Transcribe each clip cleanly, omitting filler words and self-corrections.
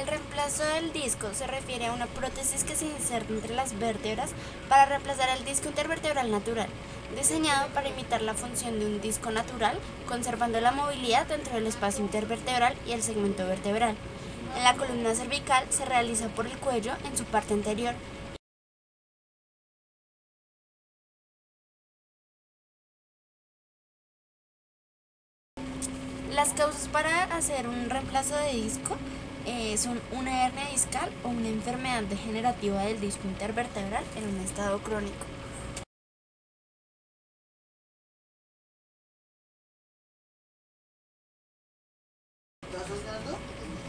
El reemplazo del disco se refiere a una prótesis que se inserta entre las vértebras para reemplazar el disco intervertebral natural, diseñado para imitar la función de un disco natural, conservando la movilidad dentro del espacio intervertebral y el segmento vertebral. En la columna cervical se realiza por el cuello en su parte anterior. Las causas para hacer un reemplazo de disco son una hernia discal o una enfermedad degenerativa del disco intervertebral en un estado crónico.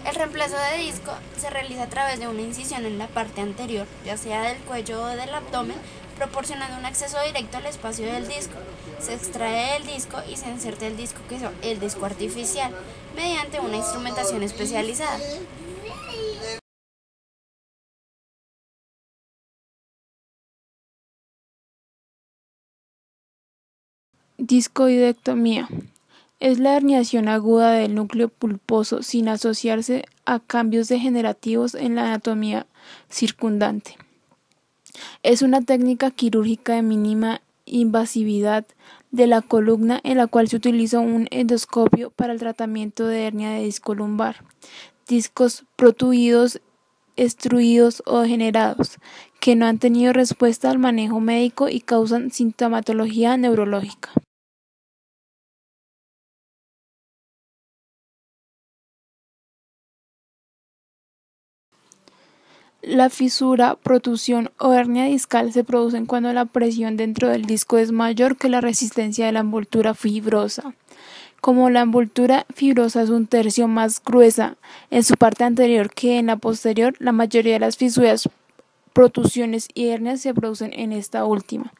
El reemplazo de disco se realiza a través de una incisión en la parte anterior, ya sea del cuello o del abdomen, proporcionando un acceso directo al espacio del disco. Se extrae el disco y se inserta el disco, que es el disco artificial, mediante una instrumentación especializada. Discoidectomía. Es la herniación aguda del núcleo pulposo sin asociarse a cambios degenerativos en la anatomía circundante. Es una técnica quirúrgica de mínima invasividad de la columna en la cual se utiliza un endoscopio para el tratamiento de hernia de disco lumbar, discos protuidos, extruidos o degenerados, que no han tenido respuesta al manejo médico y causan sintomatología neurológica. La fisura, protusión o hernia discal se producen cuando la presión dentro del disco es mayor que la resistencia de la envoltura fibrosa. Como la envoltura fibrosa es un tercio más gruesa en su parte anterior que en la posterior, la mayoría de las fisuras, protusiones y hernias se producen en esta última.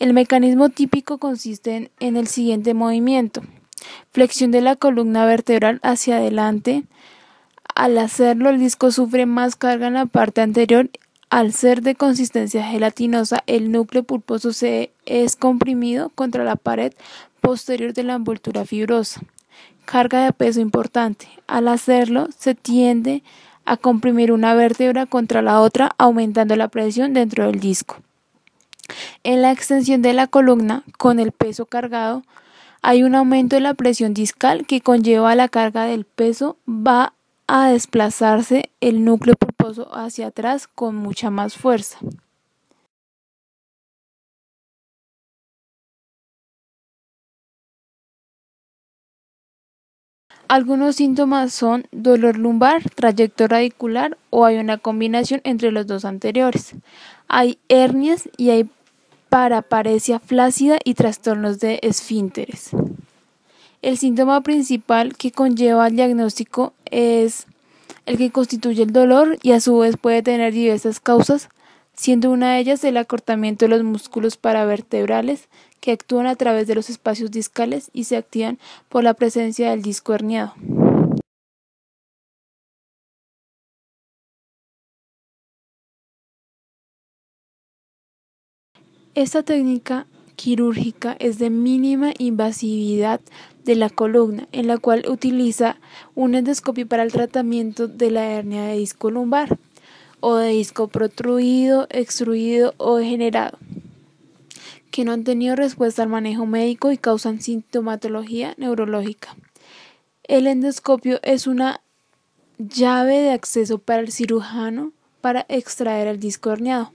El mecanismo típico consiste en el siguiente movimiento: flexión de la columna vertebral hacia adelante. Al hacerlo, el disco sufre más carga en la parte anterior. Al ser de consistencia gelatinosa, el núcleo pulposo es comprimido contra la pared posterior de la envoltura fibrosa. Carga de peso importante. Al hacerlo, se tiende a comprimir una vértebra contra la otra, aumentando la presión dentro del disco. En la extensión de la columna, con el peso cargado, hay un aumento de la presión discal que conlleva la carga del peso. Va a desplazarse el núcleo pulposo hacia atrás con mucha más fuerza. Algunos síntomas son dolor lumbar, trayecto radicular o hay una combinación entre los dos anteriores. Hay hernias y hay paraparesia flácida y trastornos de esfínteres. El síntoma principal que conlleva el diagnóstico es el que constituye el dolor y a su vez puede tener diversas causas, siendo una de ellas el acortamiento de los músculos paravertebrales que actúan a través de los espacios discales y se activan por la presencia del disco herniado. Esta técnica quirúrgica es de mínima invasividad de la columna, en la cual utiliza un endoscopio para el tratamiento de la hernia de disco lumbar o de disco protruido, extruido o degenerado, que no han tenido respuesta al manejo médico y causan sintomatología neurológica. El endoscopio es una llave de acceso para el cirujano para extraer el disco herniado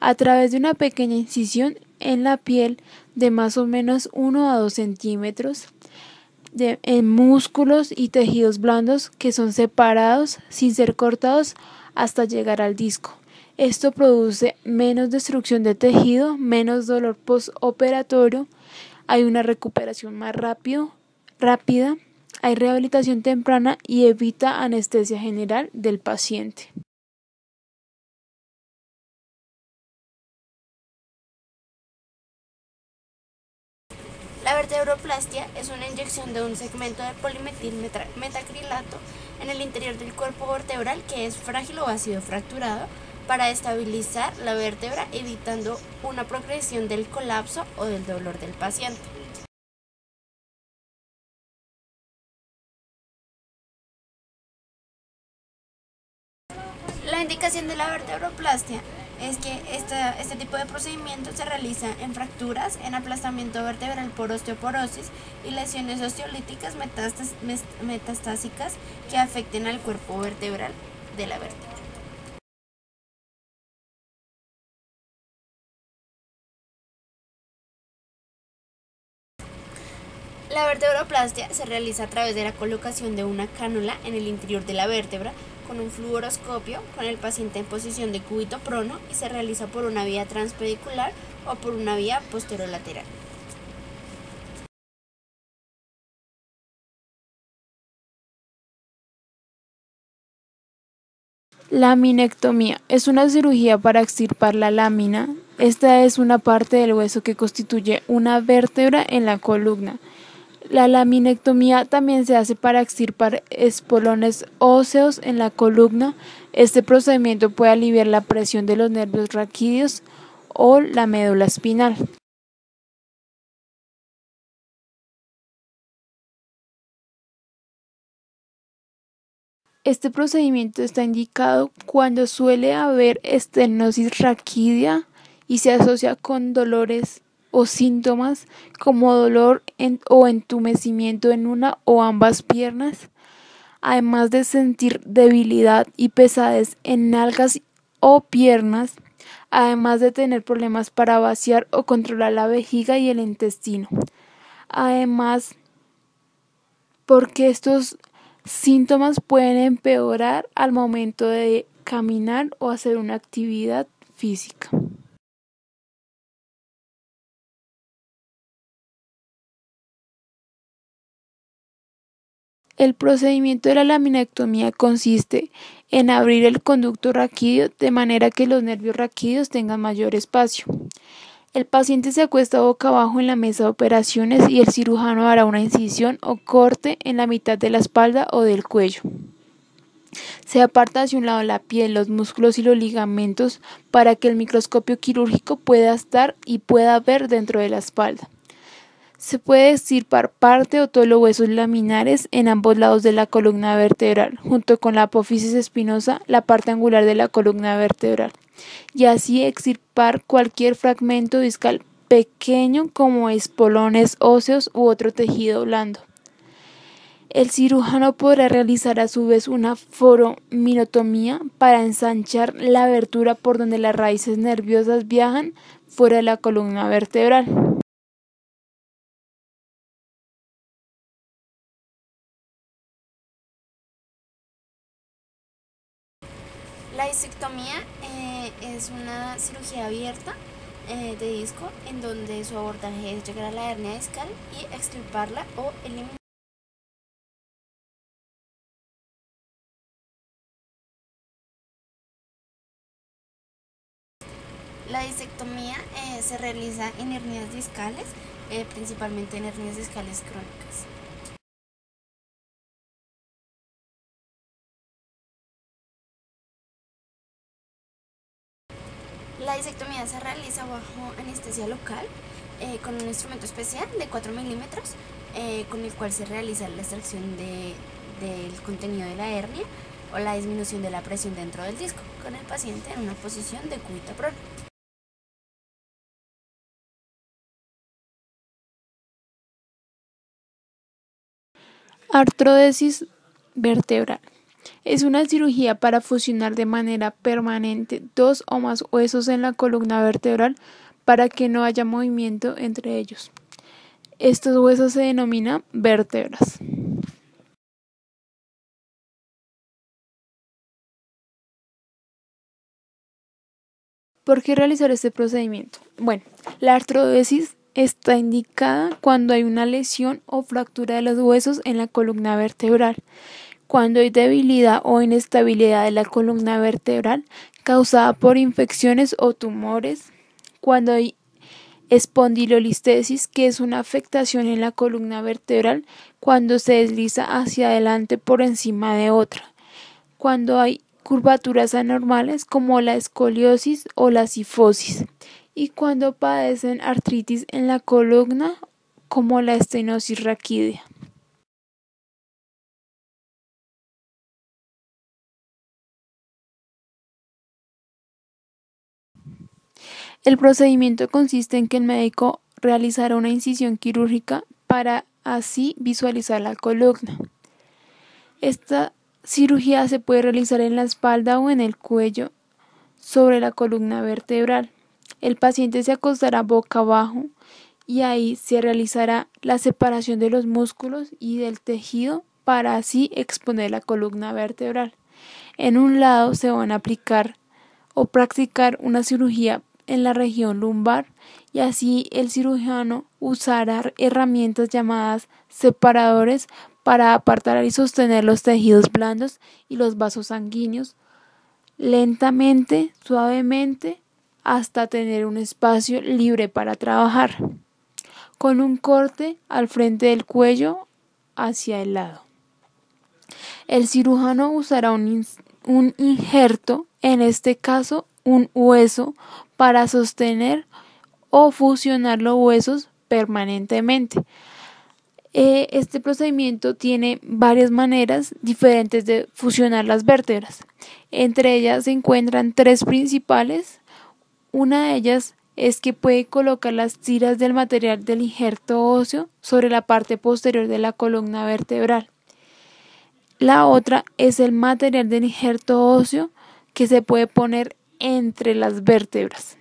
a través de una pequeña incisión en la piel de más o menos 1 a 2 centímetros en músculos y tejidos blandos que son separados sin ser cortados hasta llegar al disco. Esto produce menos destrucción de tejido, menos dolor postoperatorio, hay una recuperación más rápida, hay rehabilitación temprana y evita anestesia general del paciente. La vertebroplastia es una inyección de un segmento de polimetil metacrilato en el interior del cuerpo vertebral que es frágil o ha sido fracturado para estabilizar la vértebra, evitando una progresión del colapso o del dolor del paciente. La indicación de la vertebroplastia es que este tipo de procedimiento se realiza en fracturas, en aplastamiento vertebral por osteoporosis y lesiones osteolíticas metastásicas que afecten al cuerpo vertebral de la vértebra. La vertebroplastia se realiza a través de la colocación de una cánula en el interior de la vértebra con un fluoroscopio con el paciente en posición de cúbito prono y se realiza por una vía transpedicular o por una vía posterolateral. Laminectomía es una cirugía para extirpar la lámina. Esta es una parte del hueso que constituye una vértebra en la columna. La laminectomía también se hace para extirpar espolones óseos en la columna. Este procedimiento puede aliviar la presión de los nervios raquídeos o la médula espinal. Este procedimiento está indicado cuando suele haber estenosis raquídea y se asocia con dolores o síntomas como dolor o entumecimiento en una o ambas piernas, además de sentir debilidad y pesadez en nalgas o piernas, además de tener problemas para vaciar o controlar la vejiga y el intestino. Además, porque estos síntomas pueden empeorar al momento de caminar o hacer una actividad física. El procedimiento de la laminectomía consiste en abrir el conducto raquídeo de manera que los nervios raquídeos tengan mayor espacio. El paciente se acuesta boca abajo en la mesa de operaciones y el cirujano hará una incisión o corte en la mitad de la espalda o del cuello. Se aparta hacia un lado la piel, los músculos y los ligamentos para que el microscopio quirúrgico pueda estar y pueda ver dentro de la espalda. Se puede extirpar parte o todos los huesos laminares en ambos lados de la columna vertebral, junto con la apófisis espinosa, la parte angular de la columna vertebral, y así extirpar cualquier fragmento discal pequeño como espolones óseos u otro tejido blando. El cirujano podrá realizar a su vez una foraminotomía para ensanchar la abertura por donde las raíces nerviosas viajan fuera de la columna vertebral. La disectomía es una cirugía abierta de disco en donde su abordaje es llegar a la hernia discal y extirparla o eliminar. La disectomía se realiza en hernias discales, principalmente en hernias discales crónicas. La disectomía se realiza bajo anestesia local con un instrumento especial de 4 milímetros con el cual se realiza la extracción del contenido de la hernia o la disminución de la presión dentro del disco con el paciente en una posición de cúbito prono. Artrodesis vertebral. Es una cirugía para fusionar de manera permanente dos o más huesos en la columna vertebral para que no haya movimiento entre ellos. Estos huesos se denominan vértebras. ¿Por qué realizar este procedimiento? Bueno, la artrodesis está indicada cuando hay una lesión o fractura de los huesos en la columna vertebral, cuando hay debilidad o inestabilidad de la columna vertebral causada por infecciones o tumores, cuando hay espondilolistesis, que es una afectación en la columna vertebral cuando se desliza hacia adelante por encima de otra, cuando hay curvaturas anormales como la escoliosis o la cifosis, y cuando padecen artritis en la columna como la estenosis raquídea. El procedimiento consiste en que el médico realizará una incisión quirúrgica para así visualizar la columna. Esta cirugía se puede realizar en la espalda o en el cuello sobre la columna vertebral. El paciente se acostará boca abajo y ahí se realizará la separación de los músculos y del tejido para así exponer la columna vertebral. En un lado se van a aplicar o practicar una cirugía en la región lumbar y así el cirujano usará herramientas llamadas separadores para apartar y sostener los tejidos blandos y los vasos sanguíneos lentamente, suavemente, hasta tener un espacio libre para trabajar, con un corte al frente del cuello hacia el lado. El cirujano usará un injerto, en este caso un hueso, para sostener o fusionar los huesos permanentemente. Este procedimiento tiene varias maneras diferentes de fusionar las vértebras. Entre ellas se encuentran tres principales. Una de ellas es que puede colocar las tiras del material del injerto óseo sobre la parte posterior de la columna vertebral. La otra es el material del injerto óseo que se puede poner entre las vértebras.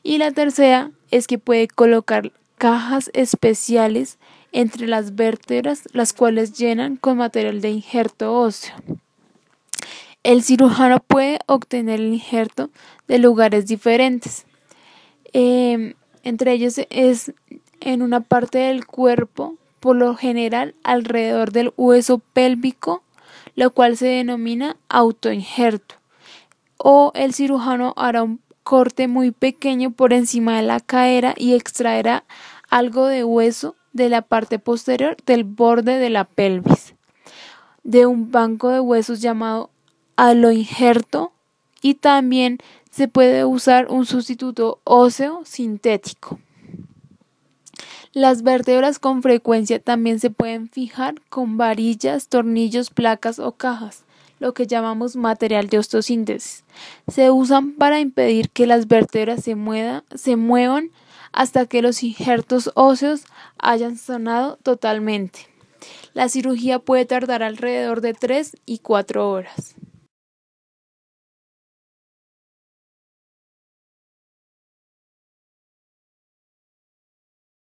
Y la tercera es que puede colocar cajas especiales entre las vértebras, las cuales llenan con material de injerto óseo. El cirujano puede obtener el injerto de lugares diferentes. Entre ellos es en una parte del cuerpo, por lo general alrededor del hueso pélvico, lo cual se denomina autoinjerto. O el cirujano hará un corte muy pequeño por encima de la cadera y extraerá algo de hueso de la parte posterior del borde de la pelvis, de un banco de huesos llamado aloinjerto, y también se puede usar un sustituto óseo sintético. Las vértebras con frecuencia también se pueden fijar con varillas, tornillos, placas o cajas, lo que llamamos material de osteosíntesis. Se usan para impedir que las vértebras se muevan hasta que los injertos óseos hayan sanado totalmente. La cirugía puede tardar alrededor de 3 y 4 horas.